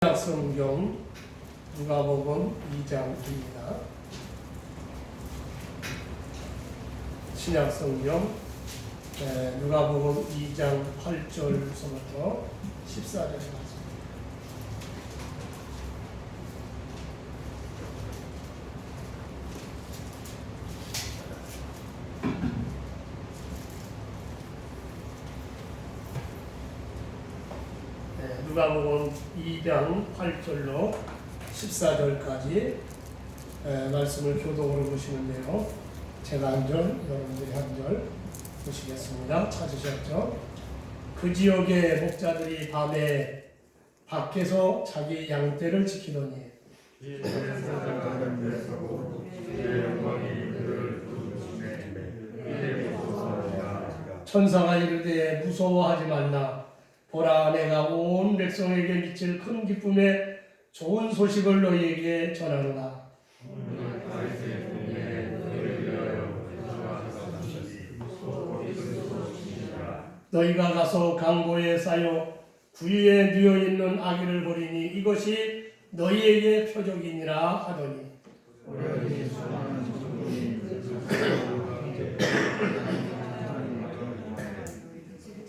신약성경 누가복음 2장입니다. 신약성경 누가복음 2장 8절서부터 14절까지. 누가복음 2장 8절로 14절까지 말씀을 교독으로 보시는데요. 제가 한 절, 여러분들이 한 절 보시겠습니다. 찾으셨죠? 그 지역의 목자들이 밤에 밖에서 자기 양떼를 지키더니 천사가 이르되 무서워하지 말라. 보라, 내가 온 백성에게 미칠 큰 기쁨의 좋은 소식을 너희에게 전하노라. 너희가 가서 강보에 쌓여 구유에 누워있는 아기를 보리니 이것이 너희에게 표적이니라 하더니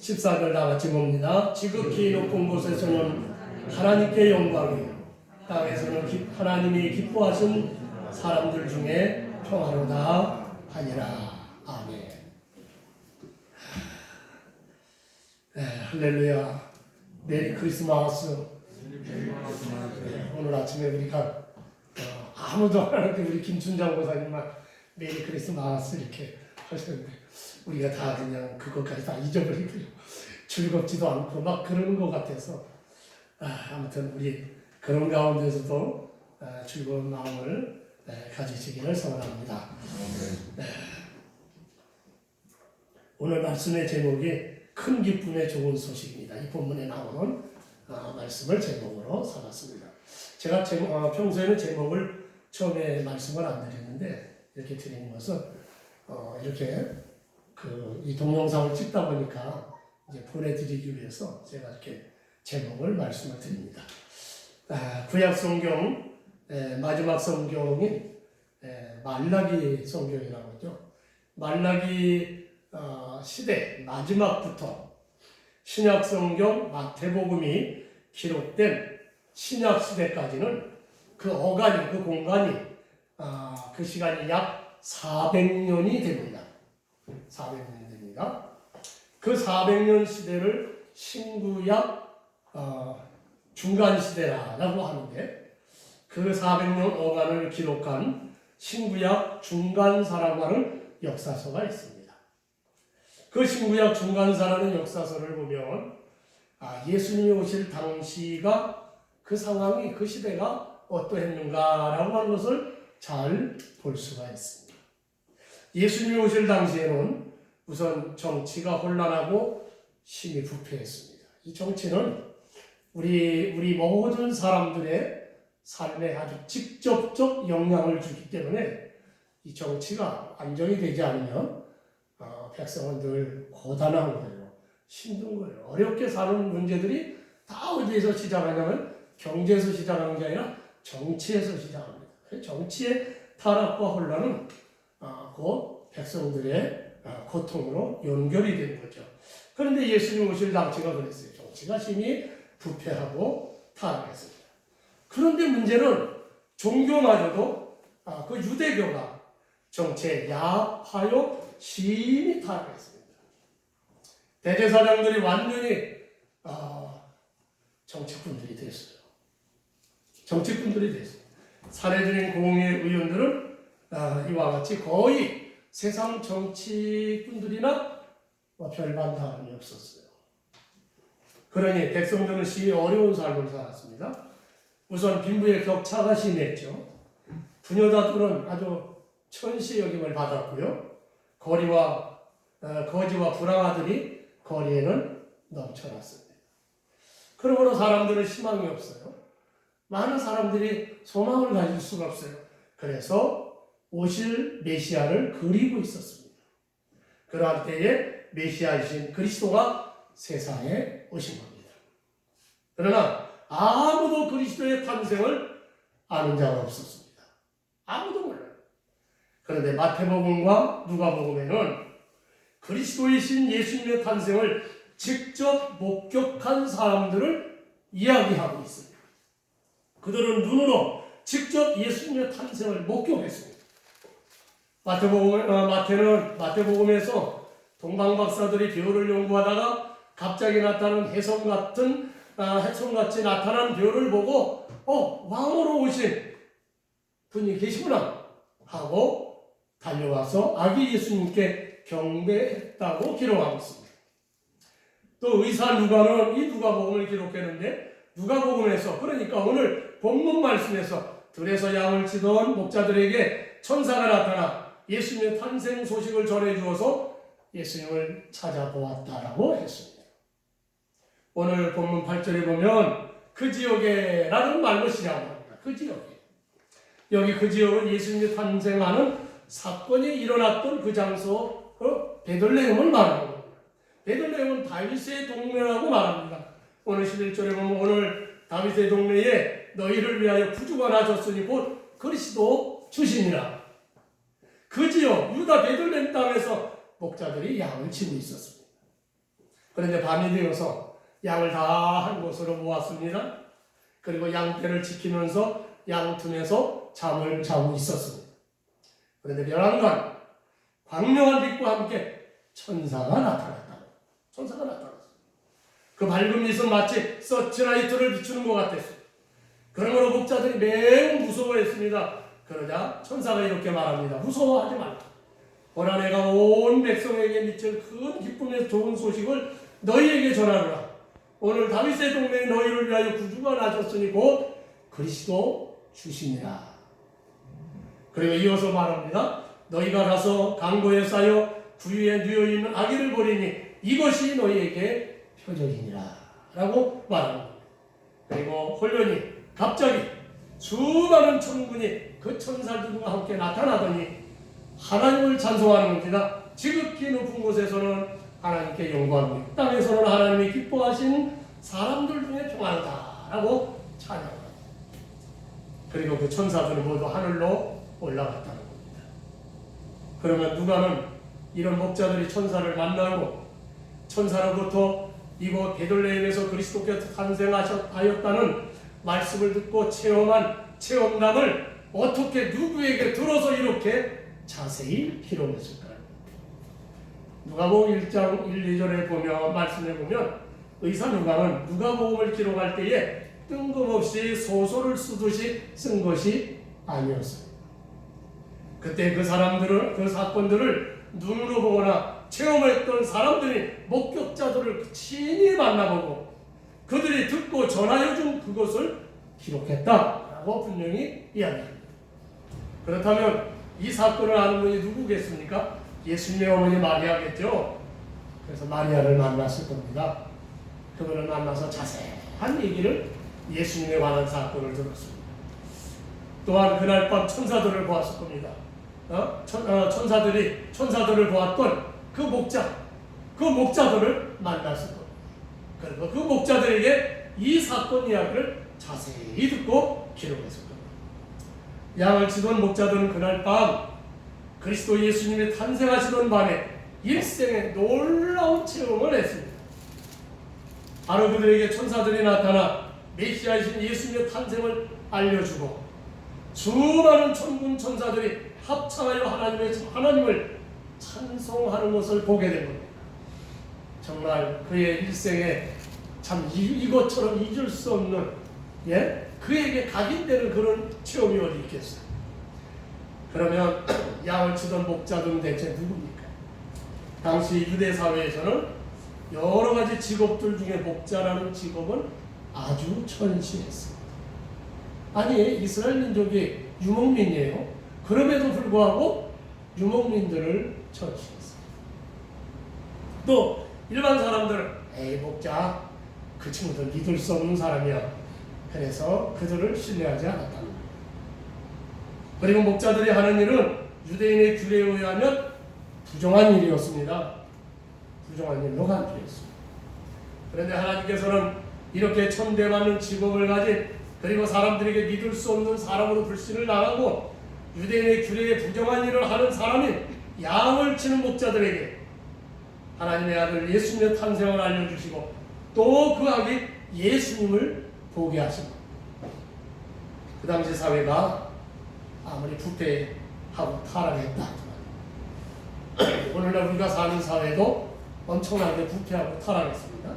(14절) 다 같이 봅니다. 지극히 높은 곳에서는 하나님께 영광이, 땅에서는 하나님이 기뻐하신 사람들 중에 평화로다 하니라. 아멘. 할렐루야. 메리 크리스마스. 오늘 아침에 우리가 아무도 안 하는데 우리 김춘장 고사님만 메리 크리스마스 이렇게 하셨는데 우리가 다 그냥 그것까지 다 잊어버리고요. 즐겁지도 않고 막 그러는 것 같아서 아무튼 우리 그런 가운데서도 즐거운 마음을 가지시기를 소원합니다. 오늘 말씀의 제목이 큰 기쁨의 좋은 소식입니다. 이 본문에 나오는 말씀을 제목으로 삼았습니다. 제가 평소에는 제목을 처음에 말씀을 안 드렸는데 이렇게 드리는 것은 이렇게 이 동영상을 찍다 보니까 이제 보내드리기 위해서 제가 이렇게 제목을 말씀을 드립니다. 구약 성경 마지막 성경인 말라기 성경이라고 하죠. 말라기 시대 마지막부터 신약 성경 마태복음이 기록된 신약 시대까지는 그 어간이, 그 공간이, 그 시간이 약 400년이 됩니다. 400년이 됩니다. 그 400년 시대를 신구약 중간 시대라고 하는데 그 400년 어간을 기록한 신구약 중간사라고 하는 역사서가 있습니다. 그 신구약 중간사라는 역사서를 보면 예수님이 오실 당시가 그 상황이, 그 시대가 어떠했는가라고 하는 것을 잘 볼 수가 있습니다. 예수님이 오실 당시에는 우선 정치가 혼란하고 심히 부패했습니다. 이 정치는 우리 모든 사람들의 삶에 아주 직접적 영향을 주기 때문에 이 정치가 안정이 되지 않으면 백성은 늘 고단한 거예요. 힘든 거예요. 어렵게 사는 문제들이 다 어디에서 시작하냐면 경제에서 시작하는 게 아니라 정치에서 시작합니다. 정치의 타락과 혼란은 곧 백성들의 고통으로 연결이 되는 거죠. 그런데 예수님 오실 당시가 그랬어요. 정치가 심히 부패하고 타락했습니다. 그런데 문제는 종교마저도 그 유대교가 정치에 야합하여 심히 타락했습니다. 대제사장들이 완전히 정치꾼들이 됐어요. 정치꾼들이 됐어요. 사내들인 공의 의원들은 이와 같이 거의 세상 정치꾼들이나 별반 다름이 없었어요. 그러니 백성들은 심히 어려운 삶을 살았습니다. 우선 빈부의 격차가 심했죠. 부녀자들은 아주 천시 여김을 받았고요. 거지와 불황아들이 거리에는 넘쳐났습니다. 그러므로 사람들은 희망이 없어요. 많은 사람들이 소망을 가질 수가 없어요. 그래서 오실 메시아를 그리고 있었습니다. 그러할 때에 메시아이신 그리스도가 세상에 오신 겁니다. 그러나 아무도 그리스도의 탄생을 아는 자가 없었습니다. 아무도 몰라요. 그런데 마태복음과 누가복음에는 그리스도이신 예수님의 탄생을 직접 목격한 사람들을 이야기하고 있습니다. 그들은 눈으로 직접 예수님의 탄생을 목격했습니다. 마태복음에서 동방박사들이 별을 연구하다가 갑자기 나타난 혜성같이 나타난 별을 보고 왕으로 오신 분이 계시구나 하고 달려와서 아기 예수님께 경배했다고 기록하고 있습니다. 또 의사 누가는 이 누가복음을 기록했는데 누가복음에서, 그러니까 오늘 본문 말씀에서 들에서 양을 치던 목자들에게 천사가 나타나 예수님의 탄생 소식을 전해주어서 예수님을 찾아보았다라고 했습니다. 오늘 본문 8절에 보면 그 지역에 라는 말로 시작합니다. 그 지역에. 여기 그 지역은 예수님이 탄생하는 사건이 일어났던 그 장소, 베들레헴을 말하는 겁니다. 베들레헴은 다윗의 동네라고 말합니다. 오늘 11절에 보면 오늘 다윗의 동네에 너희를 위하여 구주가 나셨으니 곧 그리스도 주시니라. 그 지역 유다 베들레헴 땅에서 목자들이 양을 치고 있었습니다. 그런데 밤이 되어서 양을 다 한 곳으로 모았습니다. 그리고 양떼를 지키면서 양틈에서 잠을 자고 있었습니다. 그런데 멸한간 광명한 빛과 함께 천사가 나타났다. 천사가 나타났어요. 그 밝은 빛은 마치 서치라이트를 비추는 것 같았어요. 그러므로 목자들이 매우 무서워했습니다. 그러자 천사가 이렇게 말합니다. 무서워하지 말라. 보라 내가 온 백성에게 미칠 큰 기쁨의 좋은 소식을 너희에게 전하노라. 오늘 다윗의 동네에 너희를 위하여 구주가 나셨으니 곧 그리스도 주시니라. 그리고 이어서 말합니다. 너희가 가서 강도에 쌓여 구유에 누워있는 아기를 보리니 이것이 너희에게 표적이니라 라고 말합니다. 그리고 홀련히 갑자기 수많은 천군이 그 천사들과 함께 나타나더니 하나님을 찬송하는 겁니다. 지극히 높은 곳에서는 하나님께 영광하고 땅에서는 하나님이 기뻐하신 사람들 중에 평안하다라고 찬양합니다. 그리고 그 천사들은 모두 하늘로 올라갔다는 겁니다. 그러면 누가는 이런 목자들이 천사를 만나고 천사로부터 이곳 베들레헴에서 그리스도께서 탄생하였다는 말씀을 듣고 체험남을 어떻게 누구에게 들어서 이렇게 자세히 기록했을까요? 누가복음 1장 1, 2절에 보면 말씀해 보면 의사 누가는 누가복음을 기록할 때에 뜬금없이 소설을 쓰듯이 쓴 것이 아니었어요. 그때 그 사건들을 눈으로 보거나 체험했던 사람들이 목격자들을 친히 만나보고 그들이 듣고 전하여준 그것을 기록했다라고 분명히 이야기합니다. 그렇다면 이 사건을 아는 분이 누구겠습니까? 예수님의 어머니 마리아겠죠. 그래서 마리아를 만났을 겁니다. 그분을 만나서 자세한 얘기를 예수님에 관한 사건을 들었습니다. 또한 그날 밤 천사들을 보았을 겁니다. 천사들을 보았던 그 목자들을 만났을 겁니다. 그리고 그 목자들에게 이 사건 이야기를 자세히 듣고 기록했을 겁니다. 양을 치던 목자들은 그날 밤 그리스도 예수님이 탄생하시던 밤에 일생의 놀라운 체험을 했습니다. 바로 그들에게 천사들이 나타나 메시아이신 예수님의 탄생을 알려주고 수많은 천군 천사들이 합창하여 하나님을 찬송하는 것을 보게 된 겁니다. 정말 그의 일생에 참 이것처럼 잊을 수 없는 그에게 각인되는 그런 체험이 어디 있겠어요. 그러면 양을 치던 목자들은 대체 누굽니까? 당시 유대 사회에서는 여러 가지 직업들 중에 목자라는 직업은 아주 천시했습니다. 아니 이스라엘 민족이 유목민이에요. 그럼에도 불구하고 유목민들을 천시했습니다. 또 일반 사람들은 에이 목자 그 친구들 믿을 수 없는 사람이야. 그래서 그들을 신뢰하지 않았다는 거예요. 그리고 목자들이 하는 일은 유대인의 규례에 의하면 부정한 일이었습니다. 부정한 일로 간주했습니다. 그런데 하나님께서는 이렇게 천대받는 직업을 가진, 그리고 사람들에게 믿을 수 없는 사람으로 불신을 당하고 유대인의 규례에 부정한 일을 하는 사람이 양을 치는 목자들에게 하나님의 아들 예수님의 탄생을 알려주시고 또 그 아기 예수님을 보게 하십니다. 그 당시 사회가 아무리 부패하고 타락했다 하지만 오늘날 우리가 사는 사회도 엄청나게 부패하고 타락했습니다.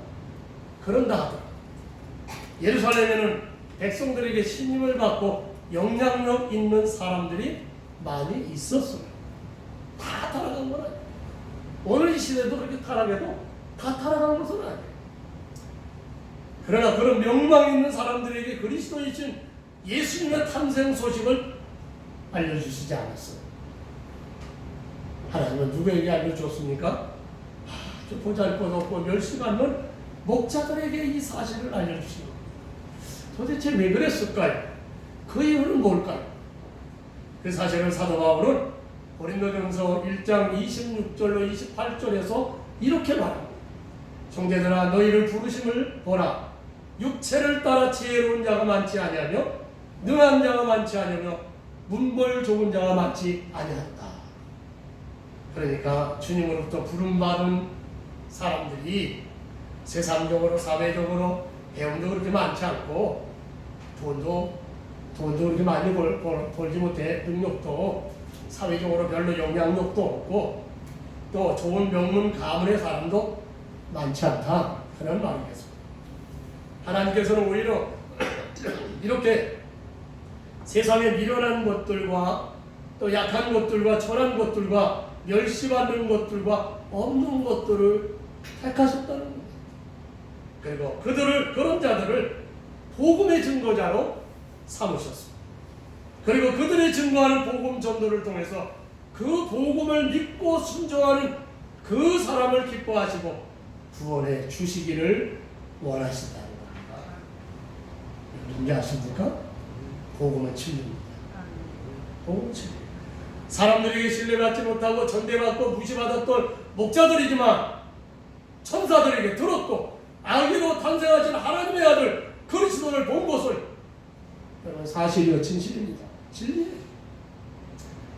그런다 하더라도 예루살렘에는 백성들에게 신임을 받고 영향력 있는 사람들이 많이 있었어요. 다 타락한 건 아니에요. 오늘 이 시대도 그렇게 타락해도 다 타락한 것은 아니에요. 그러나 그런 명망 있는 사람들에게 그리스도이신 예수님의 탄생 소식을 알려주시지 않았어요. 하나님은 누구에게 알려줬습니까? 아주 보잘것없고 멸시받는 목자들에게 이 사실을 알려주신 겁니다. 도대체 왜 그랬을까요? 그 이유는 뭘까요? 그 사실을 사도 바울은 고린도전서 1장 26절로 28절에서 이렇게 말합니다. 형제들아 너희를 부르심을 보라. 육체를 따라 지혜로운 자가 많지 아니하며 능한 자가 많지 아니하며 문벌 좋은 자가 많지 아니하다. 그러니까 주님으로부터 부름받은 사람들이 세상적으로 사회적으로 배움도 그렇게 많지 않고 돈도 그렇게 많이 벌지 못해 능력도 사회적으로 별로 영향력도 없고 또 좋은 명문 가문의 사람도 많지 않다. 그런 말이겠습니다. 하나님께서는 오히려 이렇게 세상에 미련한 것들과 또 약한 것들과 천한 것들과 멸시받는 것들과 없는 것들을 택하셨다는 겁니다. 그리고 그런 자들을 복음의 증거자로 삼으셨습니다. 그리고 그들의 증거하는 복음 전도를 통해서 그 복음을 믿고 순종하는 그 사람을 기뻐하시고 구원해 주시기를 원하신다는 겁니다. 뭔지 아십니까? 복음은 진리입니다. 복음은 진리. 사람들에게 신뢰받지 못하고 전대받고 무시받았던 목자들이지만 천사들에게 들었고 아기로 탄생하신 하나님의 아들 그리스도를 본 것을 여러분 사실이요 진실입니다. 진리예요.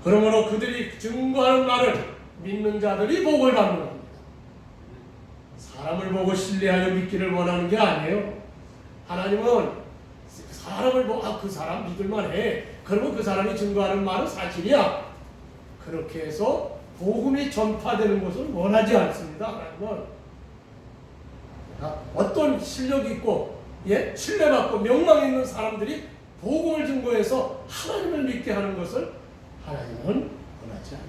그러므로 그들이 증거하는 말을 믿는 자들이 복을 받는 겁니다. 사람을 보고 신뢰하여 믿기를 원하는 게 아니에요. 하나님은 사람을 보고 그 사람 믿을만해. 그러면 그 사람이 증거하는 말은 사실이야. 그렇게 해서 복음이 전파되는 것을 원하지 않습니다. 하나님은 어떤 실력 있고 신뢰받고 명망 있는 사람들이 복음을 증거해서 하나님을 믿게 하는 것을 하나님은 원하지 않아요.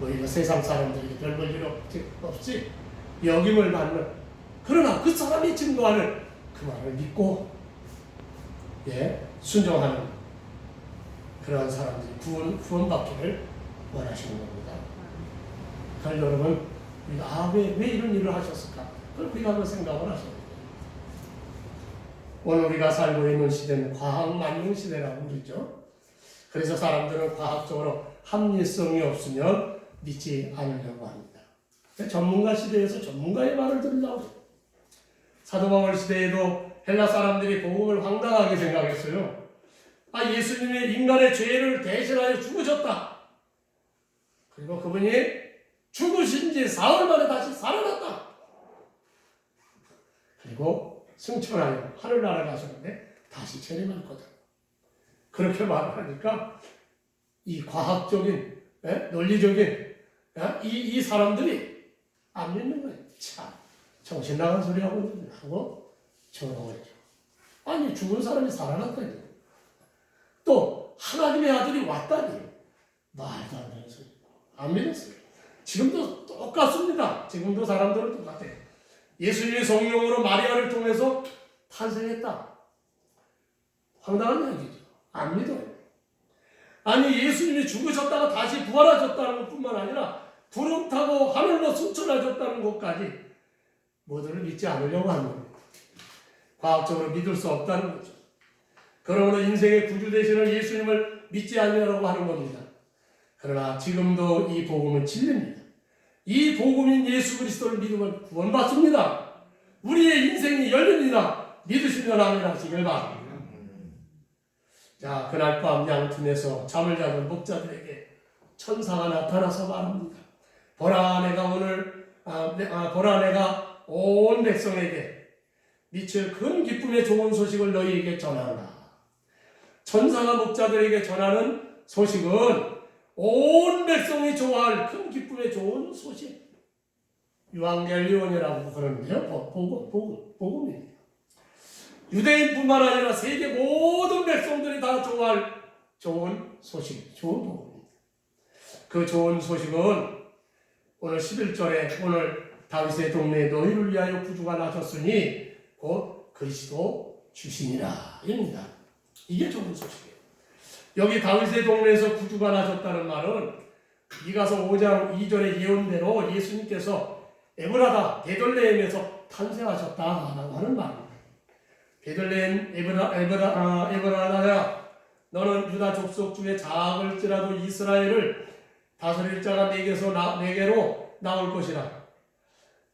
오히려 세상 사람들에게 별 볼 일 없이 여김을 받는, 그러나 그 사람이 증거하는 그 말을 믿고 순종하는 그러한 사람들이 구원받기를 원하시는 겁니다. 그러니까 여러분 우리가 왜 이런 일을 하셨을까? 그걸 우리가 한번 생각을 하셔야 돼요. 오늘 우리가 살고 있는 시대는 과학 만능 시대라고 그러죠. 그래서 사람들은 과학적으로 합리성이 없으면 믿지 않으려고 합니다. 전문가 시대에서 전문가의 말을 들으려고 해요. 사도 바울 시대에도 헬라 사람들이 복음을 황당하게 생각했어요. 예수님이 인간의 죄를 대신하여 죽으셨다. 그리고 그분이 죽으신 지 사흘 만에 다시 살아났다. 그리고 승천하여 하늘나라 가셨는데 다시 재림할 거다. 그렇게 말을 하니까 이 과학적인 논리적인 이 사람들이 안 믿는 거예요. 참 정신 나간 소리 하고 정언했죠. 아니 죽은 사람이 살아났다니. 또 하나님의 아들이 왔다니. 말도 안 되는 소리. 안 믿었어요. 지금도 똑같습니다. 지금도 사람들은 똑같아요. 예수님이 성령으로 마리아를 통해서 탄생했다. 황당한 얘기죠. 안 믿어요. 아니 예수님이 죽으셨다가 다시 부활하셨다는 것뿐만 아니라 구름 타고 하늘로 승천하셨다는 것까지 모두를 믿지 않으려고 하는 겁니다. 과학적으로 믿을 수 없다는 거죠. 그러므로 인생의 구주 되시는 예수님을 믿지 않으려고 하는 겁니다. 그러나 지금도 이 복음은 진리입니다. 이 복음인 예수 그리스도를 믿으면 구원받습니다. 우리의 인생이 열립니다. 믿으시면 아멘 하시길 바랍니다. 자, 그날 밤 양팀에서 잠을 자던 목자들에게 천사가 나타나서 말합니다. 보라, 내가 온 백성에게 미칠 큰 기쁨의 좋은 소식을 너희에게 전한다. 천사가 목자들에게 전하는 소식은 온 백성이 좋아할 큰 기쁨의 좋은 소식. 유앙겔리온이라고 그러는데요. 복음입니다. 유대인뿐만 아니라 세계 모든 백성들이 다 좋아할 좋은 소식, 좋은 복음입니다. 그 좋은 소식은 오늘 11절에 오늘 다윗의 동네에 너희를 위하여 구주가 나셨으니 곧 그리스도 주시니라 입니다. 이게 좋은 소식이에요. 여기 다윗의 동네에서 구주가 나셨다는 말은 미가서 5장 2절의 예언대로 예수님께서 에브라다 베들레헴에서 탄생하셨다라고 하는 말입니다. 베들레헴 에브라다야, 너는 유다 족속 중에 작을지라도 이스라엘을 다스릴 자가 내게로 나올 것이라.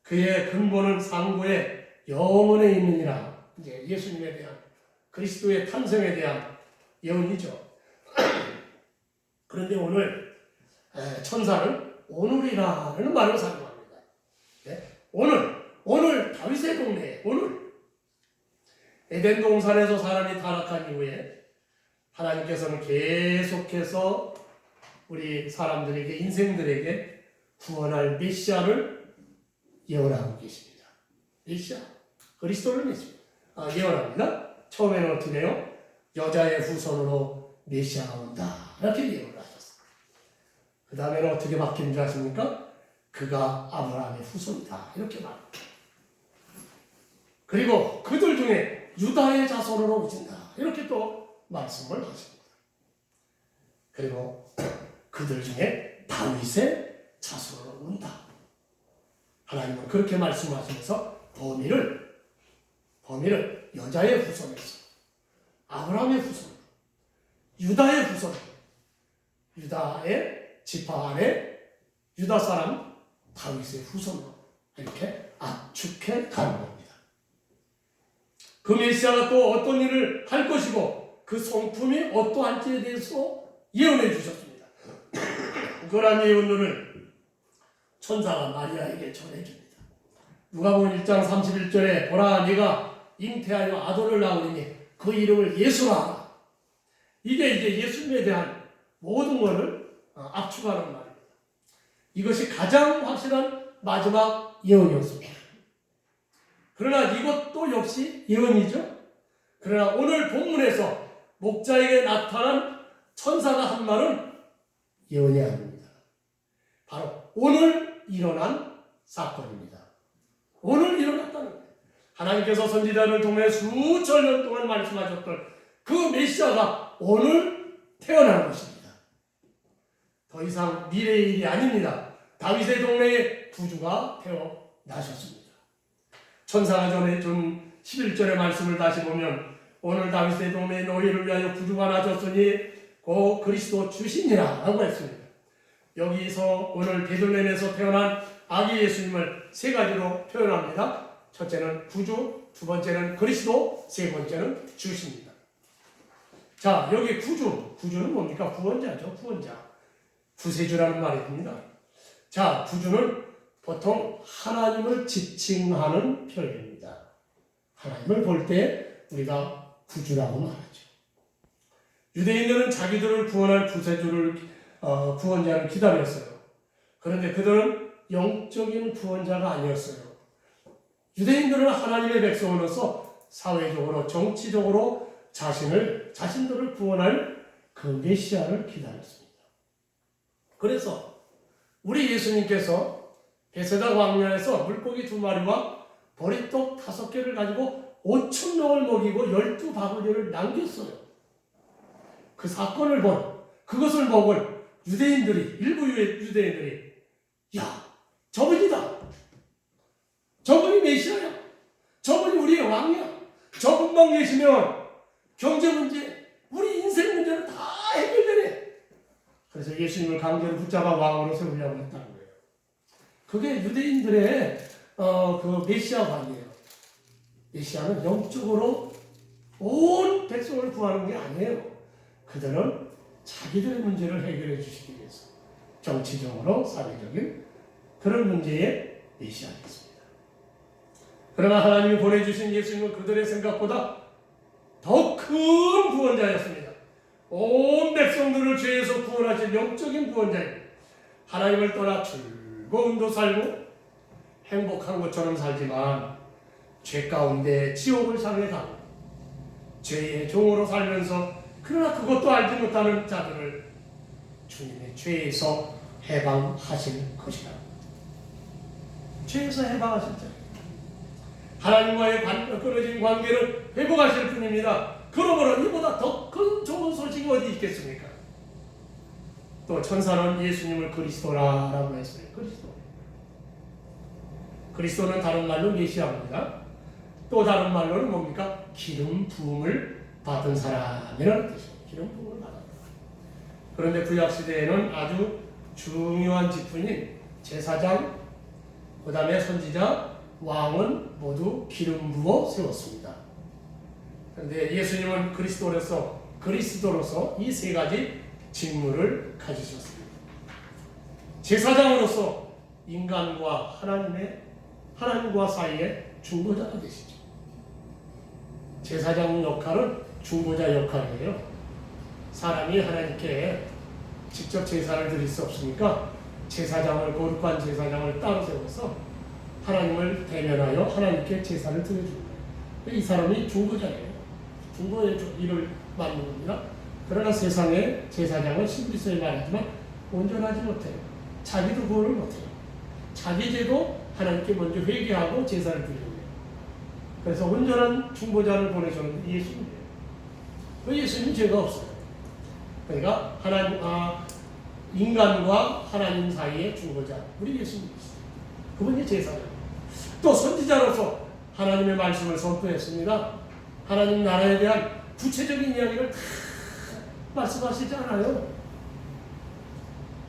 그의 근본은 상고의 영원에 있느니라. 이제 예수님에 대한, 그리스도의 탄생에 대한 예언이죠. 그런데 오늘 천사는 오늘이라는 말을 사용합니다. 네? 오늘 다윗의 동네에 오늘 에덴 동산에서 사람이 타락한 이후에 하나님께서는 계속해서 우리 사람들에게, 인생들에게 구원할 메시아를 예언하고 계십니다. 메시아, 그리스도를 예언합니다. 처음에는 어떻게 해요? 여자의 후손으로 메시아가 온다, 이렇게 예언을 하셨어요. 그 다음에는 어떻게 바뀐 줄 아십니까? 그가 아브라함의 후손이다, 이렇게 말합니다. 그리고 그들 중에 유다의 자손으로 오신다, 이렇게 또 말씀을 하십니다. 그리고 그들 중에 다윗의 자손으로 온다. 하나님은 그렇게 말씀하시면서 범위를 여자의 후손에서 아브라함의 후손, 유다의 후손, 유다의 지파 안에 유다 사람 다윗의 후손으로 이렇게 압축해 가는 겁니다. 그 메시아가 또 어떤 일을 할 것이고 그 성품이 어떠할지에 대해서 예언해 주셨습니다. 그러한 예언들을 천사가 마리아에게 전해줍니다. 누가복음 1장 31절에 보라, 네가 잉태하여 아들을 낳으리니 그 이름을 예수라 하라. 이게 이제 예수님에 대한 모든 것을 압축하는 말입니다. 이것이 가장 확실한 마지막 예언이었습니다. 그러나 이것도 역시 예언이죠. 그러나 오늘 본문에서 목자에게 나타난 천사가 한 말은 예언이 아닙니다. 바로 오늘 일어난 사건입니다. 오늘 일어났다는 거예요. 하나님께서 선지자를 통해 수천 년 동안 말씀하셨던 그 메시아가 오늘 태어난 것입니다. 더 이상 미래의 일이 아닙니다. 다윗의 동네에 구주가 태어나셨습니다. 천사가 전해준 11절의 말씀을 다시 보면 오늘 다윗의 동네에 너희를 위하여 구주가 나셨으니 곧 그리스도 주시니라 라고 했습니다. 여기서 오늘 베들레헴에서 태어난 아기 예수님을 세 가지로 표현합니다. 첫째는 구주, 두 번째는 그리스도, 세 번째는 주십니다. 자, 여기 구주는 뭡니까? 구원자죠. 구원자. 구세주라는 말이 듭니다. 자, 구주는 보통 하나님을 지칭하는 표현입니다. 하나님을 볼 때 우리가 구주라고 말하죠. 유대인들은 자기들을 구원할 구원자를 기다렸어요. 그런데 그들은 영적인 구원자가 아니었어요. 유대인들은 하나님의 백성으로서 사회적으로, 정치적으로 자신들을 구원할 그 메시아를 기다렸습니다. 그래서 우리 예수님께서 베세다 광야에서 물고기 2마리와 보리떡 5개를 가지고 5,000명을 먹이고 12바구니를 남겼어요. 그 사건을 그것을 먹은 일부 유대인들이 야, 저분이다. 저분이 메시아야. 저분이 우리의 왕이야. 저분만 계시면 경제 문제, 우리 인생 문제는 다 해결되네. 그래서 예수님을 강제로 붙잡아 왕으로 세우려고 했다는 거예요. 그게 유대인들의 그 메시아관이에요. 메시아는 영적으로 온 백성을 구하는 게 아니에요. 그들은 자기들의 문제를 해결해 주시기 위해서 정치적으로 사회적인 그런 문제에 메시아였습니다. 그러나 하나님이 보내주신 예수님은 그들의 생각보다 더 큰 구원자였습니다. 온 백성들을 죄에서 구원하신 영적인 구원자입니다. 하나님을 떠나 즐거움도 살고 행복한 것처럼 살지만 죄 가운데 지옥을 향해 가고 죄의 종으로 살면서 그러나 그것도 알지 못하는 자들을 주님의 죄에서 해방하실 것이다. 죄에서 해방하실 자, 하나님과의 끊어진 관계를 회복하실 분입니다. 그러므로 이보다 더 큰 좋은 소식이 어디 있겠습니까? 또 천사는 예수님을 그리스도라고 했어요. 그리스도는 다른 말로 메시아입니다. 또 다른 말로는 뭡니까? 기름 부음을 받은 사람이라는 뜻입니다. 기름 부음을 받았다. 그런데 구약 시대에는 아주 중요한 직분인 제사장, 그 다음에 선지자, 왕은 모두 기름 부어 세웠습니다. 그런데 예수님은 그리스도로서 이 세 가지 직무를 가지셨습니다. 제사장으로서 인간과 하나님과 사이의 중보자가 되시죠. 제사장 역할은 중보자 역할이에요. 사람이 하나님께 직접 제사를 드릴 수 없으니까 거룩한 제사장을 따로 세워서 하나님을 대면하여 하나님께 제사를 드려주는 거예요. 이 사람이 중보자예요. 중보의 일을 맡는 겁니다. 그러나 세상의 제사장은 신비스에 말하지만 온전하지 못해요. 자기도 구원을 못해요. 자기 죄도 하나님께 먼저 회개하고 제사를 드리는 거예요. 그래서 온전한 중보자를 보내셨는데 예수님이에요. 그 예수님은 죄가 없어요. 그러니까 인간과 하나님 사이의 중보자, 우리 예수님이시죠. 그분이 제사장. 또 선지자로서 하나님의 말씀을 선포했습니다. 하나님 나라에 대한 구체적인 이야기를 다 말씀하시지 않아요.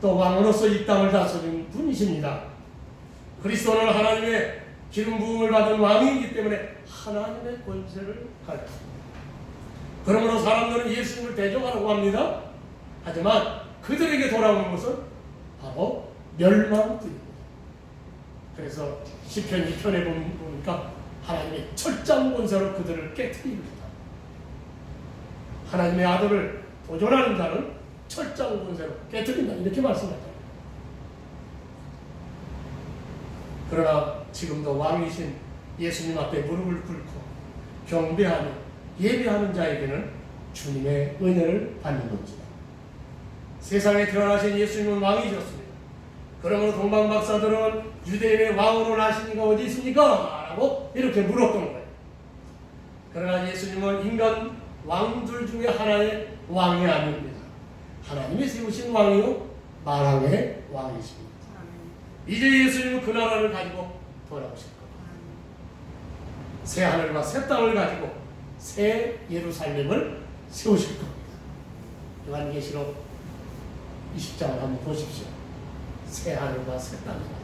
또 왕으로서 이 땅을 다스리는 분이십니다. 그리스도는 하나님의 기름 부음을 받은 왕이기 때문에 하나님의 권세를 가졌습니다. 그러므로 사람들은 예수님을 대적하라고 합니다. 하지만 그들에게 돌아오는 것은 바로 멸망뿐입니다. 그래서 시편 2편에 보니까 하나님의 철장 권세로 그들을 깨트립니다. 하나님의 아들을 도전하는 자는 철장 권세로 깨트린다, 이렇게 말씀하죠. 그러나 지금도 왕이신 예수님 앞에 무릎을 꿇고 경배하며 예배하는 자에게는 주님의 은혜를 받는 겁니다. 세상에 태어나신 예수님은 왕이셨습니다. 그러므로 동방 박사들은 유대인의 왕으로 나신 이가 어디 있습니까? 라고 이렇게 물었던 거예요. 그러나 예수님은 인간 왕들 중에 하나의 왕이 아닙니다. 하나님이 세우신 왕이요 만왕의 왕이십니다. 이제 예수님은 그 나라를 가지고 돌아오실 겁니다. 새 하늘과 새 땅을 가지고 새 예루살렘을 세우실 겁니다. 요한계시록 20장을 한번 보십시오. 새 하늘과 새 땅을 가지고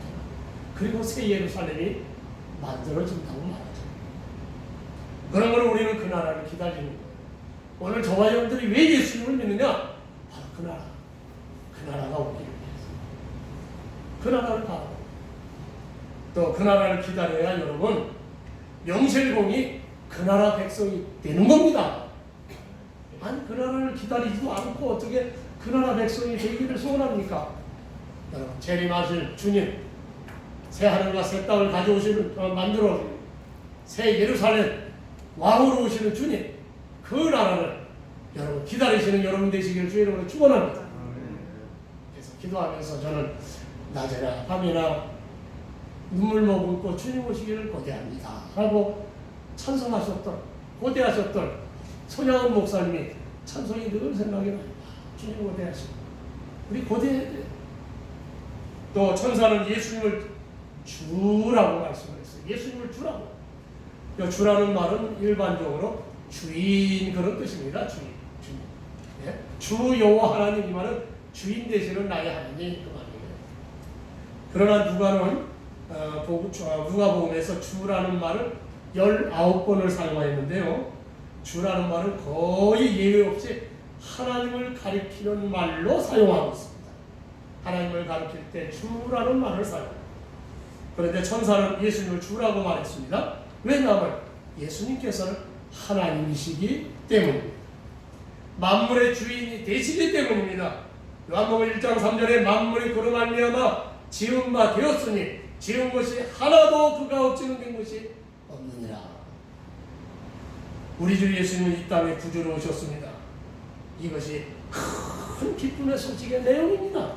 그리고 새 예루살렘이 만들어진다고 말하죠. 그러므로 우리는 그 나라를 기다리는 거예요. 오늘 저와 여러분들이 왜 예수님을 믿느냐? 바로 그 나라. 그 나라가 오기를 위해서. 그 나라를 바라고 또 그 나라를 기다려야 여러분 명실공히 그 나라 백성이 되는 겁니다. 아니 그 나라를 기다리지도 않고 어떻게 그 나라 백성이 되기를 소원합니까? 여러분 재림하실 주님, 새 하늘과 새 땅을 가져오시는 만들어 새 예루살렘 왕으로 오시는 주님, 그 나라를 여러분 기다리시는 여러분 되시기를 주의 이름으로 축원합니다. 그래서 기도하면서 저는 낮에나 밤이나 눈물 머금고 주님 오시기를 고대합니다 하고 찬송하셨던, 고대하셨던 손양은 목사님이 찬송이 늘 생각이 납니다. 주님 고대하시고 우리 고대해야 돼요. 또 천사는 예수님을 주라고 말씀을 했어요. 예수님을 주라고. 주라는 말은 일반적으로 주인 그런 뜻입니다. 주인. 예? 주 여호와 하나님, 이 말은 주인 되시는 나의 하나님 그 말이에요. 그러나 누가복음에서 주라는 말을 19번을 사용하였는데요. 주라는 말은 거의 예외 없이 하나님을 가리키는 말로 사용하고 있습니다. 하나님을 가리킬 때 주라는 말을 사용합니다. 그런데 천사는 예수님을 주라고 말했습니다. 왜냐하면 예수님께서는 하나님이시기 때문입니다. 만물의 주인이 되시기 때문입니다. 요한복음 1장 3절에 만물이 그로 말미암아 지은 바 되었으니 지은 것이 하나도 그가 없이는 된 것이 없느니라. 우리 주 예수님은 이 땅에 구주로 오셨습니다. 이것이 큰 기쁨의 소식의 내용입니다.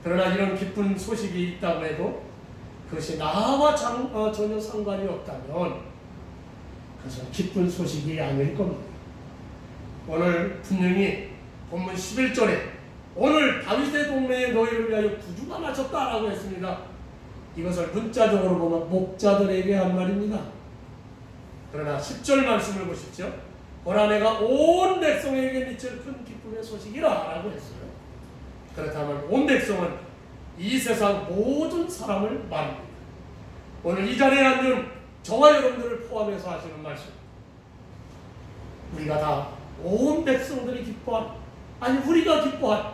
그러나 이런 기쁜 소식이 있다고 해도 그것이 나와 전혀 상관이 없다면 그것은 기쁜 소식이 아닐 겁니다. 오늘 분명히 본문 11절에 오늘 다윗의 동네에 너희를 위하여 구주가 나셨다라고 했습니다. 이것을 문자적으로 보면 목자들에게 한 말입니다. 그러나 10절 말씀을 보십시오. 보라 내가 온 백성에게 미칠 큰 기쁨의 소식이라 라고 했어요. 그렇다면 온 백성은 이 세상 모든 사람을 말합니다. 오늘 이 자리에 앉은 저와 여러분들을 포함해서 하시는 말씀, 우리가 다 온 백성들이 기뻐한, 아니 우리가 기뻐한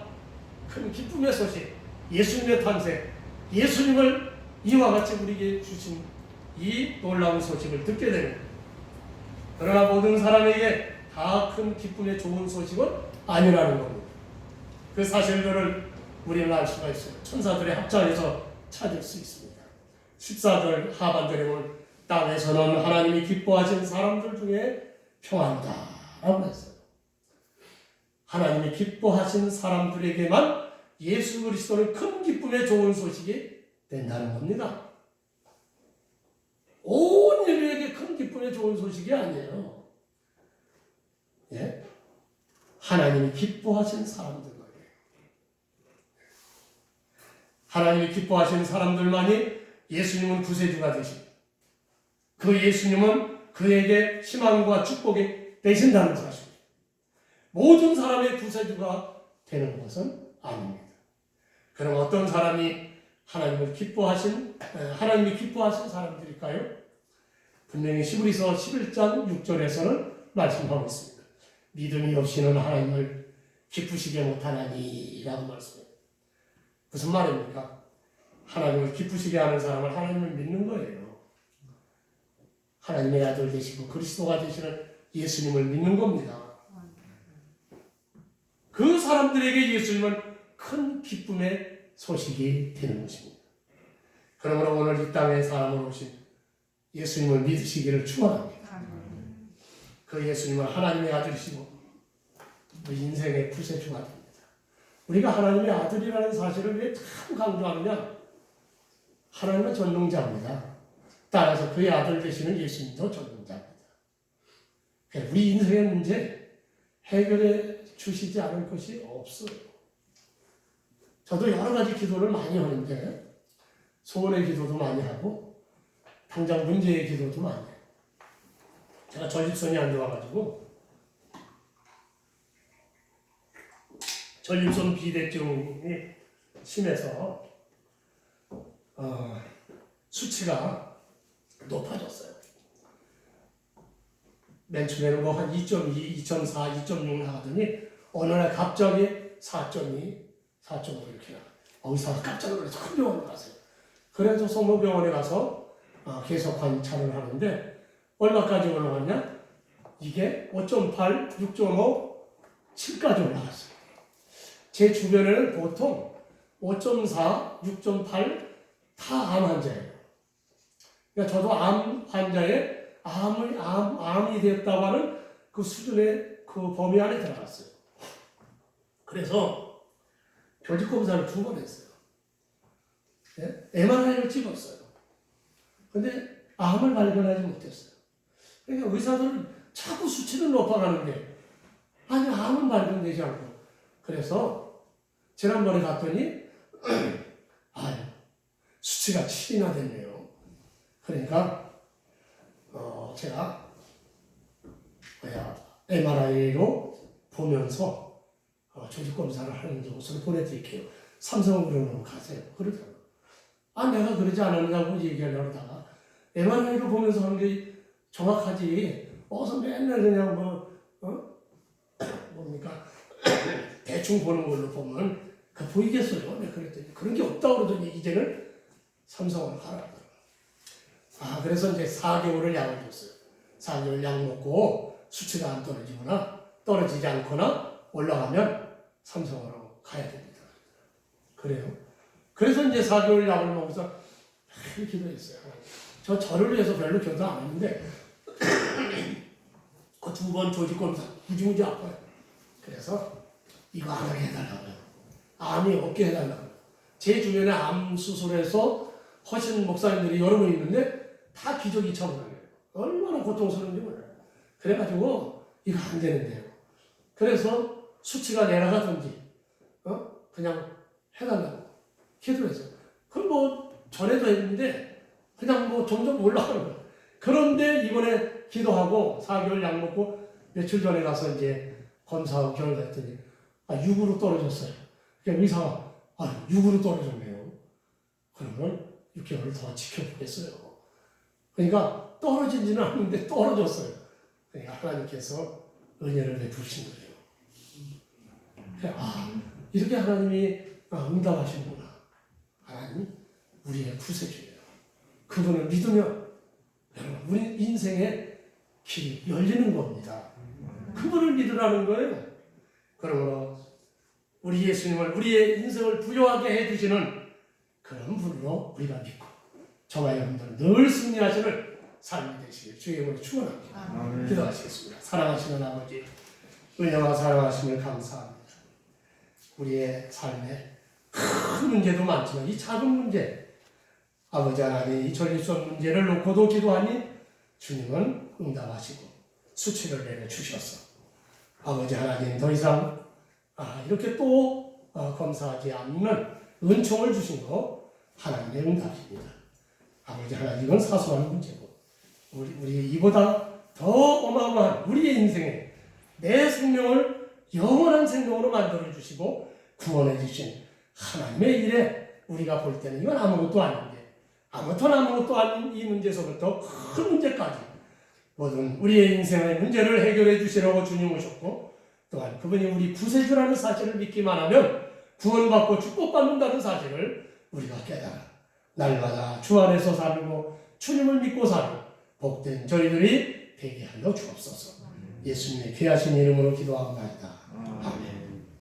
큰 기쁨의 소식, 예수님의 탄생, 예수님을 이와 같이 우리에게 주신 이 놀라운 소식을 듣게 됩니다. 그러나 모든 사람에게 다 큰 기쁨의 좋은 소식은 아니라는 겁니다. 그 사실들을 우리는 알 수가 있어요. 천사들의 합장에서 찾을 수 있습니다. 14절 하반절에 보면 땅에서는 하나님이 기뻐하신 사람들 중에 평안이다 라고 했어요. 하나님이 기뻐하신 사람들에게만 예수 그리스도는 큰 기쁨의 좋은 소식이 된다는 겁니다. 온 인류에게 큰 기쁨의 좋은 소식이 아니에요. 예? 하나님이 기뻐하신 사람들만이, 하나님이 기뻐하신 사람들만이 예수님은 구세주가 되십니다. 그 예수님은 그에게 희망과 축복이 되신다는 사실. 모든 사람의 구세주가 되는 것은 아닙니다. 그럼 어떤 사람이 하나님이 기뻐하신 사람들일까요? 분명히 히브리서 11장 6절에서는 말씀하고 있습니다. 믿음이 없이는 하나님을 기쁘시게 못하나니 라고 말씀해요. 무슨 말입니까? 하나님을 기쁘시게 하는 사람은 하나님을 믿는 거예요. 하나님의 아들 되시고 그리스도가 되시는 예수님을 믿는 겁니다. 그 사람들에게 예수님은 큰 기쁨의 소식이 되는 것입니다. 그러므로 오늘 이 땅에 사람으로 오신 예수님을 믿으시기를 축원합니다. 그 예수님은 하나님의 아들이시고 우리 인생의 구세주가 됩니다. 우리가 하나님의 아들이라는 사실을 왜 참 강조하느냐? 하나님은 전능자입니다. 따라서 그의 아들 되시는 예수님도 전능자입니다. 우리 인생의 문제 해결해 주시지 않을 것이 없어요. 저도 여러 가지 기도를 많이 하는데 소원의 기도도 많이 하고 당장 문제의 기도도 많이 해요. 제가 전립선이 안 좋아가지고 전립선 비대증이 심해서 수치가 높아졌어요. 맨 처음에는 뭐 한 2.2, 2.4, 2.6 나가더니 어느 날 갑자기 4.2, 4.5 이렇게 나가요. 의사가 깜짝 놀라서 큰 병원에 가세요. 그래서 성모병원에 가서 계속 관찰을 하는데 얼마까지 올라갔냐? 이게 5.8, 6.5, 7까지 올라갔어요. 제 주변에는 보통 5.4, 6.8 다 암 환자예요. 그러니까 저도 암 환자의 암이 됐다고 하는 그 수준의 그 범위 안에 들어갔어요. 그래서 조직 검사를 2번 했어요. 네? MRI를 찍었어요. 근데 암을 발견하지 못했어요. 그러니까 의사들은 자꾸 수치를 높아가는데 아니 암은 발견되지 않고 그래서 지난번에 갔더니 수치가 7이나 됐네요. 그러니까 제가 MRI로 보면서 조직검사를 하는 곳으로 보내드릴게요. 삼성으로는 가세요. 그러더라고요. 내가 그러지 않았냐고 얘기하려고 하다가 MRI로 보면서 하는 게 정확하지. 어서 맨날 그냥 뭡니까? 대충 보는 걸로 보면 보이겠어요. 네, 그랬더니 그런 게 없다고 그러더니 이제는 삼성을 하라. 그래서 이제 4개월을 약을 줬어요. 4개월 약 먹고 수치가 안 떨어지거나 떨어지지 않거나 올라가면 삼성으로 가야 됩니다. 그래요. 그래서 이제 4개월 약을 먹어서 기도했어요. 저 저를 위해서 별로 기도 안 했는데 그 2번 조직검사 무지무지 아파요. 그래서 이거 안 하게 해달라고요. 암이 없게 해달라고요. 제 주변에 암 수술해서 하신 목사님들이 여러 분 있는데 다 기저귀 차고 다녀요. 얼마나 고통스러운지 몰라요. 그래가지고 이거 안 되는데요. 그래서 수치가 내려가든지 그냥 해달라고 기도했어요. 그럼 전에도 했는데 그냥 점점 올라가는 거예요. 그런데 이번에 기도하고 4개월 약 먹고 며칠 전에 가서 이제 검사하고 결과했더니 6으로 떨어졌어요. 그러니까 의사가 6으로 떨어졌네요. 그러면 6개월을 더 지켜보겠어요. 그러니까 떨어지지는 않는데 떨어졌어요. 그러니까 하나님께서 은혜를 베푸신 거예요. 이렇게 하나님이 응답하시는구나. 하나님 우리의 구세주예요. 그분을 믿으면 여러분 우리 인생의 길이 열리는 겁니다. 그분을 믿으라는 거예요. 그러므로 우리 예수님을 우리의 인생을 부여하게 해주시는 그런 분으로 우리가 믿고 저와 여러분들은 늘 승리하시는 삶이 되시길 주의 이름으로 축원합니다. 기도하시겠습니다. 사랑하시는 아버지, 은혜와 사랑하심을 감사합니다. 우리의 삶에 큰 문제도 많지만 이 작은 문제, 아버지 하나님 이 전릴 수 없는 문제를 놓고도 기도하니 주님은 응답하시고 수치를 내려주셔서 아버지 하나님 더 이상 이렇게 또 검사하지 않는 은총을 주신 거 하나님의 응답입니다. 아버지 하나님 이건 사소한 문제고 우리 이보다 더 어마어마한 우리의 인생에 내 생명을 영원한 생명으로 만들어 주시고 구원해 주신 하나님의 일에 우리가 볼 때는 이건 아무것도 아닌데 아무것도 아닌 이 문제에서부터 큰 문제까지 모든 우리의 인생의 문제를 해결해 주시려고 주님 오셨고 또한 그분이 우리 구세주라는 사실을 믿기만 하면 구원받고 축복받는다는 사실을 우리가 깨달아 날마다 주 안에서 살고 주님을 믿고 사는 복된 저희들이 되게 하여 주옵소서. 예수님의 귀하신 이름으로 기도합니다. 아멘.